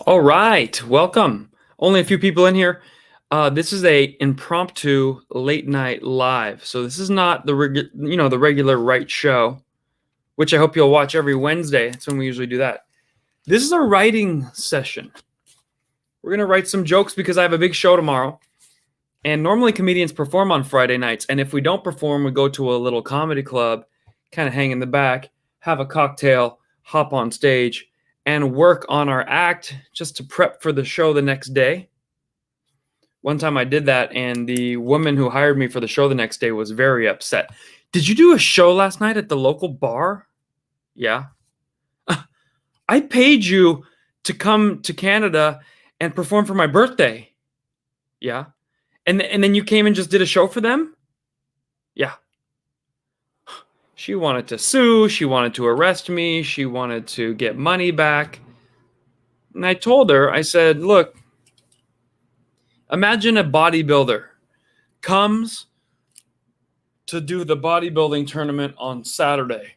All right, welcome. Only a few people in here. This is a impromptu late night live. So this is not the the regular Right show, which I hope you'll watch every Wednesday. That's when we usually do that. This is a writing session. We're gonna write some jokes because I have a big show tomorrow. And normally comedians perform on Friday nights. And if we don't perform, we go to a little comedy club, kind of hang in the back, have a cocktail, hop on stage, and work on our act just to prep for the show the next day. One time I did that, and the woman who hired me for the show the next day was very upset. Did you do a show last night at the local bar? Yeah. I paid you to come to Canada and perform for my birthday. Yeah. And then you came and just did a show for them? Yeah. She wanted to sue. She wanted to arrest me. She wanted to get money back. And I told her, I said, look, imagine a bodybuilder comes to do the bodybuilding tournament on Saturday,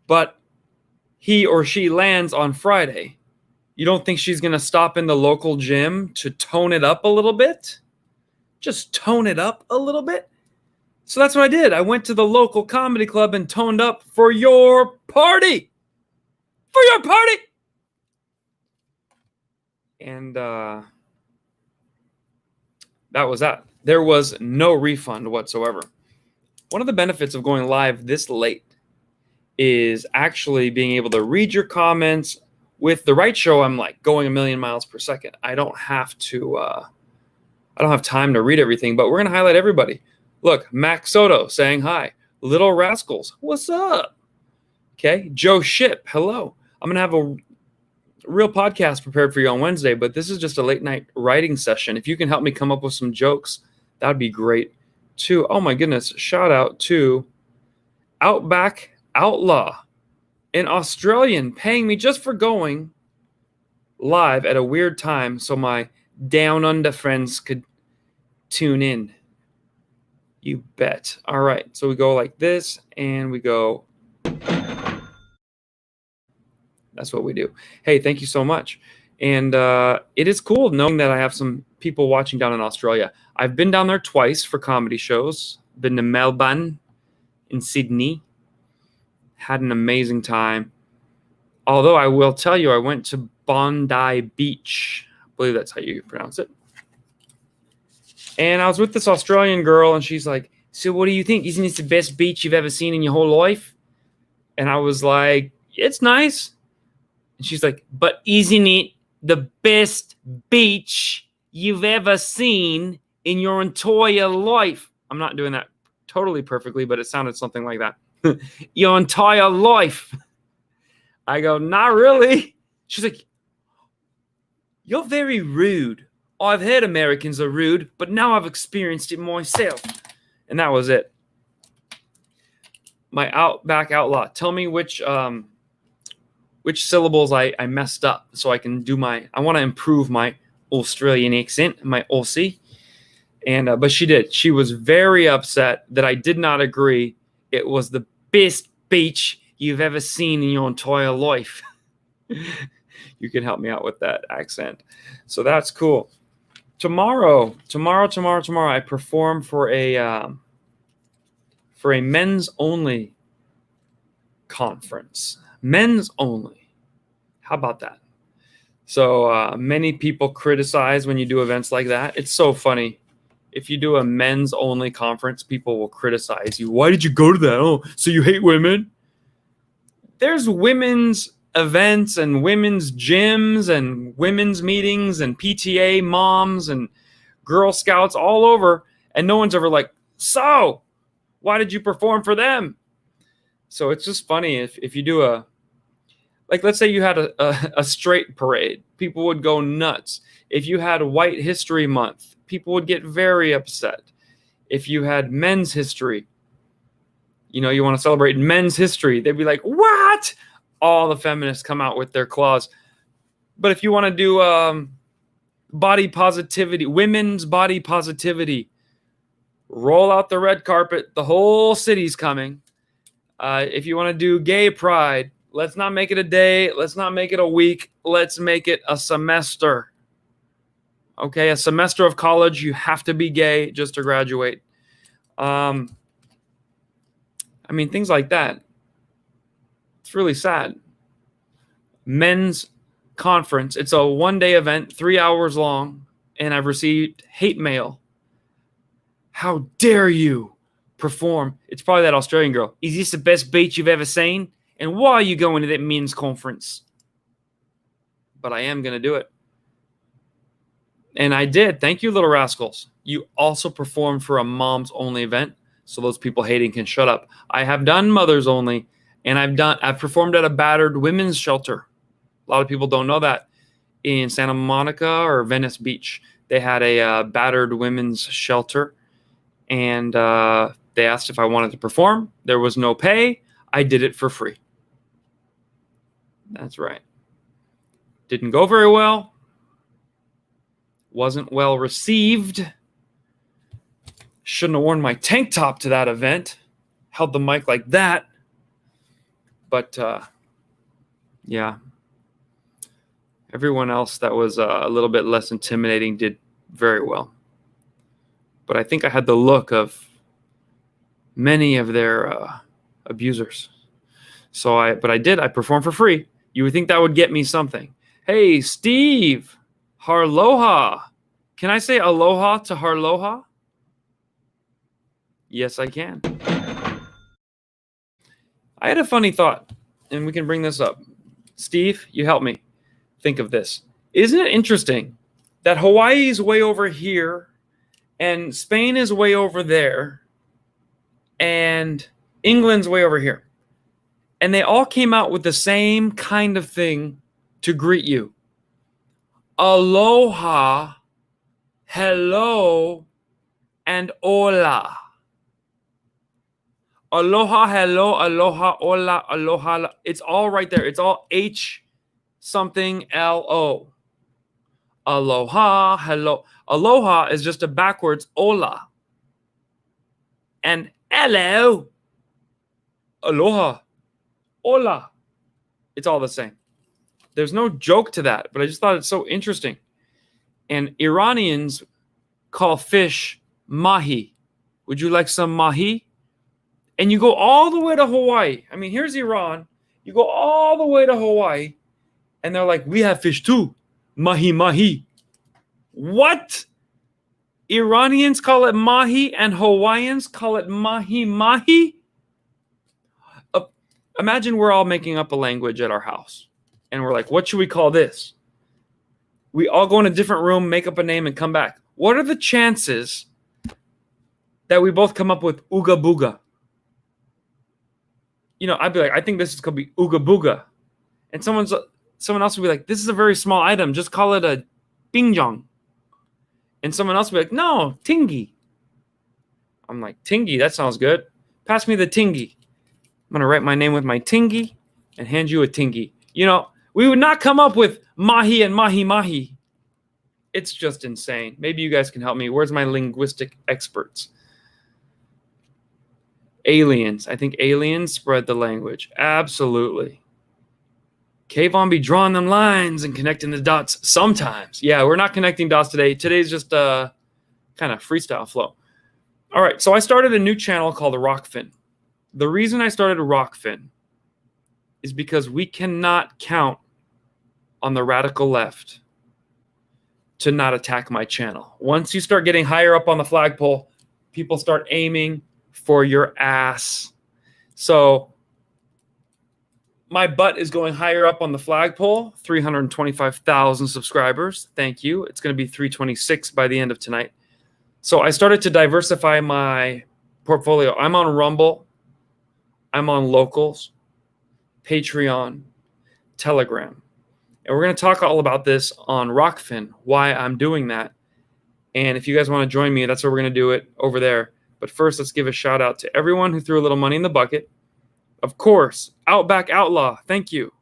but he or she lands on Friday. You don't think she's going to stop in the local gym to tone it up a little bit? Just tone it up a little bit? So that's what I did. I went to the local comedy club and toned up for your party. For your party. And that was that. There was no refund whatsoever. One of the benefits of going live this late is actually being able to read your comments. With the Right show, I'm like going a million miles per second. I don't have time to read everything, but we're going to highlight everybody. Look, Max Soto saying hi. Little Rascals, what's up? Okay, Joe Ship, hello. I'm going to have a real podcast prepared for you on Wednesday, but this is just a late night writing session. If you can help me come up with some jokes, that would be great too. Oh my goodness, shout out to Outback Outlaw, an Australian, paying me just for going live at a weird time so my down under friends could tune in. You bet. All right, so we go like this, and we go. That's what we do. Hey, thank you so much. And it is cool knowing that I have some people watching down in Australia. I've been down there twice for comedy shows. Been to Melbourne, in Sydney. Had an amazing time. Although I will tell you, I went to Bondi Beach. I believe that's how you pronounce it. And I was with this Australian girl, and she's like, so what do you think? Isn't this the best beach you've ever seen in your whole life? And I was like, it's nice. And she's like, but isn't it the best beach you've ever seen in your entire life? I'm not doing that totally perfectly, but it sounded something like that. Your entire life. I go, not really. She's like, you're very rude. I've heard Americans are rude, but now I've experienced it myself. And that was it. My Outback Outlaw. Tell me which syllables I messed up so I can do I want to improve my Australian accent, my Aussie. And but she did. She was very upset that I did not agree it was the best beach you've ever seen in your entire life. You can help me out with that accent. So that's cool. Tomorrow, I perform for a men's only conference. Men's only. How about that? So many people criticize when you do events like that. It's so funny. If you do a men's only conference, people will criticize you. Why did you go to that? Oh, so you hate women? There's women's events and women's gyms and women's meetings and PTA moms and Girl Scouts all over. And no one's ever like, so why did you perform for them? So it's just funny if you do let's say you had a straight parade, people would go nuts. If you had White History Month, people would get very upset. If you had Men's History, you want to celebrate men's history, they'd be like, what? All the feminists come out with their claws. But if you want to do body positivity, women's body positivity, roll out the red carpet. The whole city's coming. If you want to do gay pride, let's not make it a day. Let's not make it a week. let's make it a semester. Okay, a semester of college. You have to be gay just to graduate. I mean, things like that. It's really sad. Men's conference. It's a one-day event, 3 hours long, and I've received hate mail. How dare you perform? It's probably that Australian girl. Is this the best beach you've ever seen? And why are you going to that men's conference? But I am going to do it. And I did. Thank you, little rascals. You also performed for a moms only event, so those people hating can shut up. I have done mothers only, and I've performed at a battered women's shelter. A lot of people don't know that. In Santa Monica or Venice Beach, they had a battered women's shelter, and they asked if I wanted to perform. There was no pay. I did it for free. That's right. Didn't go very well. Wasn't well received. Shouldn't have worn my tank top to that event. Held the mic like that. But, yeah. Everyone else that was a little bit less intimidating did very well. But I think I had the look of many of their abusers. But I did. I performed for free. You would think that would get me something. Hey, Steve. Harloha. Can I say aloha to Harloha? Yes, I can. I had a funny thought, and we can bring this up. Steve, you help me think of this. Isn't it interesting that Hawaii is way over here, and Spain is way over there, and England's way over here? And they all came out with the same kind of thing to greet you. Aloha, hello, and hola. Aloha, hello, aloha, hola, aloha. It's all right there. It's all H something L-O. Aloha, hello. Aloha is just a backwards hola. And hello, aloha, hola. It's all the same. There's no joke to that, but I just thought it's so interesting. And Iranians call fish mahi. Would you like some mahi? And you go all the way to Hawaii. I mean, here's Iran. You go all the way to Hawaii, and they're like, we have fish too. Mahi mahi. What? Iranians call it mahi, and Hawaiians call it mahi mahi? Imagine we're all making up a language at our house. And we're like, what should we call this? We all go in a different room, make up a name, and come back. What are the chances that we both come up with ooga booga? You know, I'd be like, I think this is going to be ooga booga. And someone else would be like, this is a very small item. Just call it a bingjong. And someone else would be like, no, tingy. I'm like, tingy, that sounds good. Pass me the tingy. I'm going to write my name with my tingy and hand you a tingy. You know, we would not come up with mahi and mahi mahi. It's just insane. Maybe you guys can help me. Where's my linguistic experts? Aliens. I think aliens spread the language. Absolutely. Kvon be drawing them lines and connecting the dots sometimes. Yeah, we're not connecting dots today. Today's just a kind of freestyle flow. All right, so I started a new channel called Rockfin. The reason I started Rockfin is because we cannot count on the radical left to not attack my channel. Once you start getting higher up on the flagpole, people start aiming for your ass. So my butt is going higher up on the flagpole, 325,000 subscribers. Thank you. It's going to be 326 by the end of tonight. So I started to diversify my portfolio. I'm on Rumble. I'm on Locals, Patreon, Telegram. And we're going to talk all about this on Rockfin, why I'm doing that. And if you guys want to join me, that's where we're going to do it, over there. But first, let's give a shout out to everyone who threw a little money in the bucket. Of course, Outback Outlaw, thank you.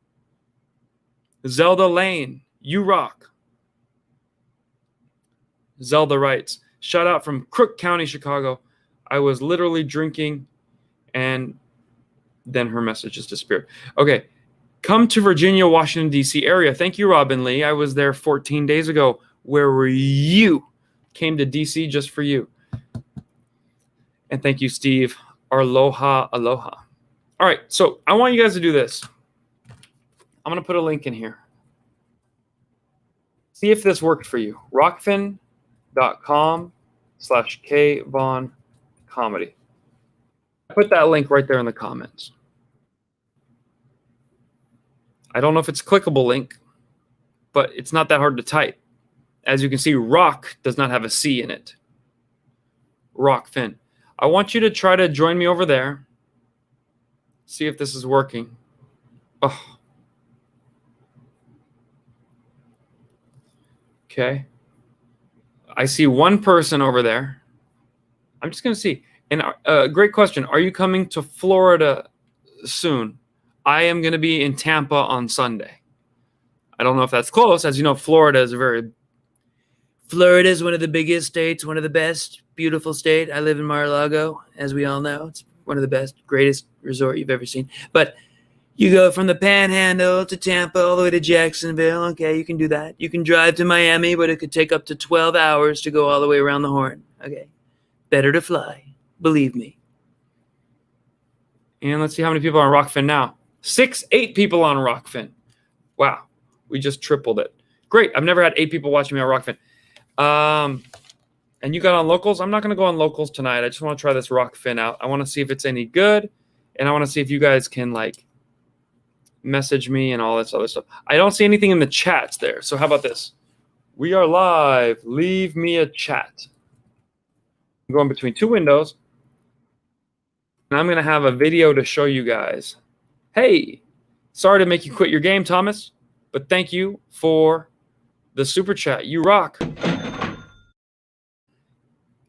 Zelda Lane, you rock. Zelda writes, shout out from Crook County, Chicago. I was literally drinking and then her message just disappeared. Okay, Come to Virginia, Washington, D.C. area. Thank you, Robin Lee. I was there 14 days ago. Where were you? Came to D.C. just for you. And thank you, Steve. Aloha, aloha. All right, so I want you guys to do this. I'm going to put a link in here. See if this worked for you. rockfin.com/KvonComedy. I put that link right there in the comments. I don't know if it's a clickable link, but it's not that hard to type. As you can see, rock does not have a C in it. Rockfin. I want you to try to join me over there. See if this is working. Oh. Okay. I see one person over there. I'm just going to see. And great question. Are you coming to Florida soon? I am going to be in Tampa on Sunday. I don't know if that's close. As you know, Florida is one of the biggest states, one of the best, beautiful state. I live in Mar-a-Lago, as we all know. It's one of the best, greatest resort you've ever seen. But you go from the Panhandle to Tampa all the way to Jacksonville. Okay, you can do that. You can drive to Miami, but it could take up to 12 hours to go all the way around the Horn. Okay, better to fly, believe me. And let's see how many people are on Rockfin now. 8 people on Rockfin. Wow, we just tripled it. Great, I've never had 8 people watching me on Rockfin. And you got on locals? I'm not going to go on locals tonight. I just want to try this Rockfin out. I want to see if it's any good, and I want to see if you guys can like message me and all this other stuff. I don't see anything in the chats there. So how about this? We are live. Leave me a chat. I'm going between 2 windows, and I'm going to have a video to show you guys. Hey, sorry to make you quit your game, Thomas, but thank you for the super chat. You rock.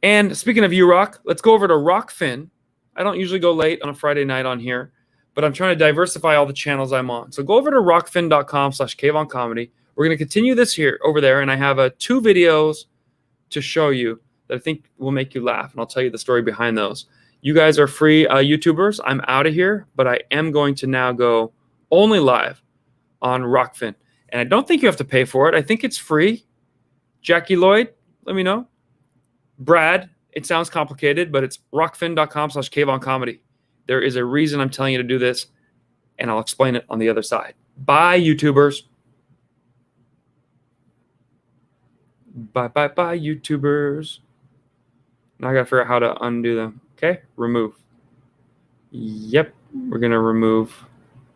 And speaking of you rock, let's go over to Rockfin. I don't usually go late on a Friday night on here, but I'm trying to diversify all the channels I'm on. So go over to rockfin.com/KvonComedy. We're going to continue this here over there, and I have 2 videos to show you that I think will make you laugh, and I'll tell you the story behind those. You guys are free YouTubers. I'm out of here, but I am going to now go only live on Rockfin. And I don't think you have to pay for it. I think it's free. Jackie Lloyd, let me know. Brad, it sounds complicated, but it's rockfin.com/KvonComedy. There is a reason I'm telling you to do this, and I'll explain it on the other side. Bye, YouTubers. Bye, bye, bye, YouTubers. Now I got to figure out how to undo them. Okay, remove. Yep, we're going to remove